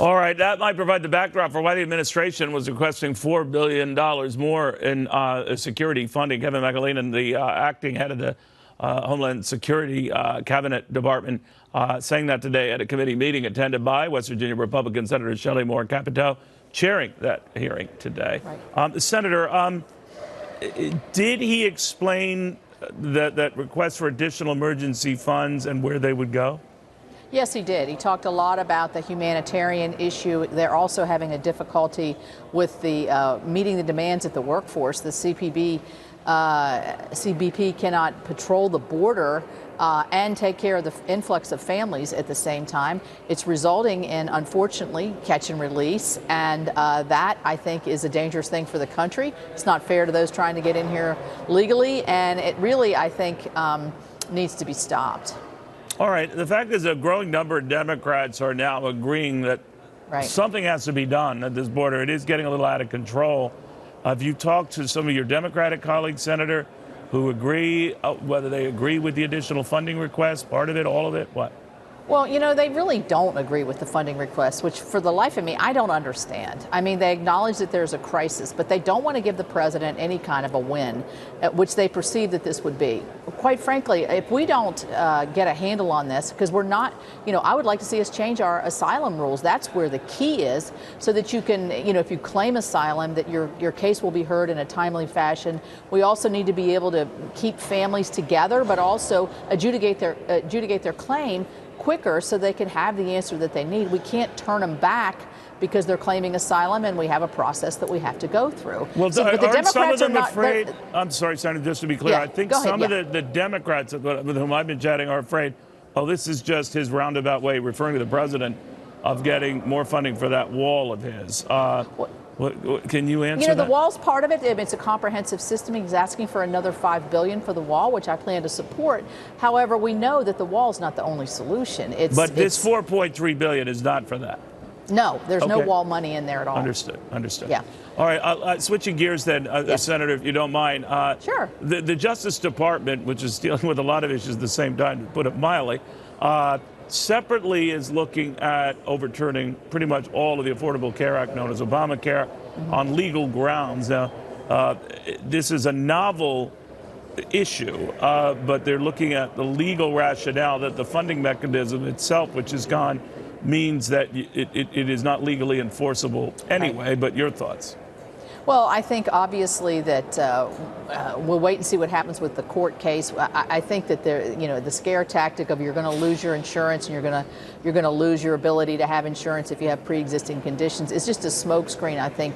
All right, that might provide the backdrop for why the administration was requesting $4 billion more in security funding. Kevin McAleenan, the acting head of the Homeland Security Cabinet Department, saying that today at a committee meeting attended by West Virginia Republican Senator Shelley Moore Capito, chairing that hearing today. Right. Senator, did he explain that request for additional emergency funds and where they would go? Yes, he did. He talked a lot about the humanitarian issue. They're also having a difficulty with the meeting the demands of the workforce. The CBP cannot patrol the border and take care of the influx of families at the same time. It's resulting in, unfortunately, catch and release, and that, I think, is a dangerous thing for the country. It's not fair to those trying to get in here legally, and it really, I think, needs to be stopped. All right. The fact is a growing number of Democrats are now agreeing that something has to be done at this border. It is getting a little out of control. Have you talked to some of your Democratic colleagues, Senator, who agree, whether they agree with the additional funding request, part of it, all of it, what? Well, you know, they really don't agree with the funding request, which for the life of me, I don't understand. I mean, they acknowledge that there's a crisis, but they don't want to give the president any kind of a win, which they perceive that this would be. Quite frankly, if we don't get a handle on this, because we're not, you know, I would like to see us change our asylum rules. That's where the key is, so that you can, you know, if you claim asylum, that your case will be heard in a timely fashion. We also need to be able to keep families together, but also adjudicate their claim quicker so they can have the answer that they need. We can't turn them back because they're claiming asylum, and we have a process that we have to go through. Well, so, but the Democrats some of them are not afraid? I'm sorry, Senator, just to be clear, yeah, I think ahead, some of the Democrats with whom I've been chatting are afraid, oh, this is just his roundabout way, referring to the president, of getting more funding for that wall of his. Can you answer that? You know, the wall's part of it. It's a comprehensive system. He's asking for another $5 billion for the wall, which I plan to support. However, we know that the wall's not the only solution. But this $4.3 billion is not for that. No, there's no wall money in there at all. Understood. Understood. Yeah. All right. Switching gears then, yes. Senator, if you don't mind. Sure. The Justice Department, which is dealing with a lot of issues at the same time, to put it mildly, separately is looking at overturning pretty much all of the Affordable Care Act, known as Obamacare, on legal grounds. Now, this is a novel issue, but they're looking at the legal rationale that the funding mechanism itself, which is gone, means that it is not legally enforceable anyway. Right. But your thoughts? Well, I think obviously that we'll wait and see what happens with the court case. I think that the scare tactic of you're going to lose your insurance and you're going to lose your ability to have insurance if you have pre-existing conditions is just a smokescreen, I think,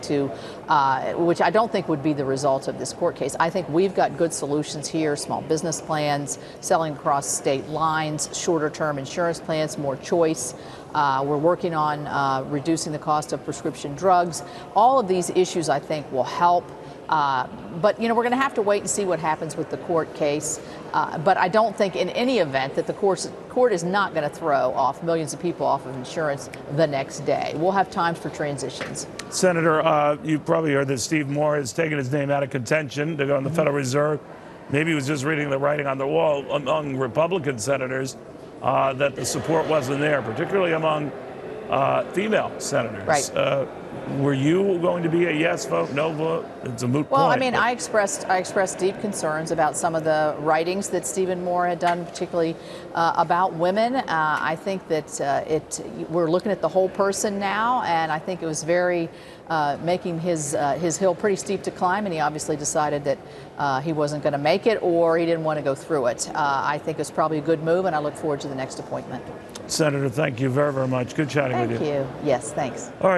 which I don't think would be the result of this court case. I think we've got good solutions here: small business plans, selling across state lines, shorter-term insurance plans, more choice. We're working on reducing the cost of prescription drugs. All of these issues, I think, will help. But, you know, we're going to have to wait and see what happens with the court case. But I don't think in any event that the court is not going to throw off millions of people off of insurance the next day. We'll have time for transitions. Senator, you probably heard that Steve Moore has taken his name out of contention to go on the Federal Reserve. Maybe he was just reading the writing on the wall among Republican senators. That the support wasn't there, particularly among female senators. Right. Were you going to be a yes vote, no vote? It's a moot point. Well, I mean, I expressed deep concerns about some of the writings that Stephen Moore had done, particularly about women. I think that we're looking at the whole person now, and I think it was very making his hill pretty steep to climb, and he obviously decided that he wasn't going to make it, or he didn't want to go through it. I think it's probably a good move, and I look forward to the next appointment. Senator, thank you very, very much. Good chatting with you. Thank you. Yes, thanks. All right.